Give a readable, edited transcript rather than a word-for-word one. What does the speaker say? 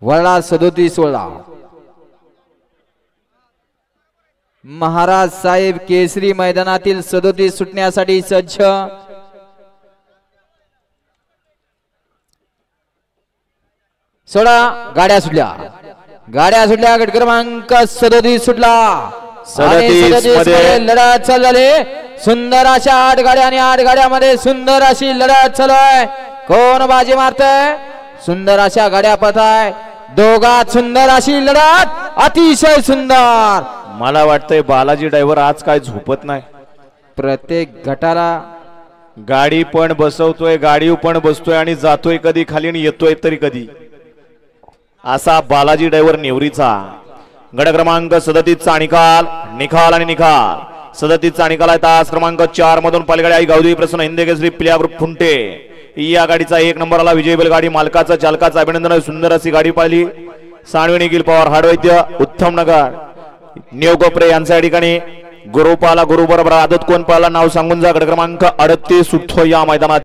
वळला 37-16 महाराज साहेब केसरी मैदानातील 37 सुटण्यासाठी सज्ज सोडा गाड्या सुटल्या गट क्रमांक 37 सुटला 37 मध्ये लढत चालू झाली सुंदर अशा 8 गाड्या आणि 8 गाड्यामध्ये सुंदर अशी लढत चालू आहे कोण बाजी मारतंय सुंदर अशा गाड्या पळताय दोघात सुंदर अशी लढत अतिशय सुंदर मला वाटतंय बालाजी ड्रायव्हर आज काय झोपत नाही प्रत्येक गटाला गाडी पण बसवतोय गाडी पण बसतोय आणि जातोय कधी खाली आणि येतोय तरी कधी असा बालाजी ड्रायव्हर नेवरीचा गट क्रमांक 37 चा निकाल आणि निकाल 37 चा निकाल आहे तास क्रमांक 4 मधून पालगाडी आई गावदेवी प्रसन्न हिंदे केसरी प्लेया ग्रुप खुंटे या गाडीचा 1 नंबरला विजय बैलगाडी मालकाचा चालकाचा अभिनंदन सुंदर अशी गाडी पाहिली सानवी निखिल पवार हाडवैद्य उत्तम नगर न्यू कोपरे यांच्या ठिकाणी गुरुपाला गुरु बरोबर आदत कोण पाला नाव सांगून जा गट क्रमांक 38 सुटतो या मैदानात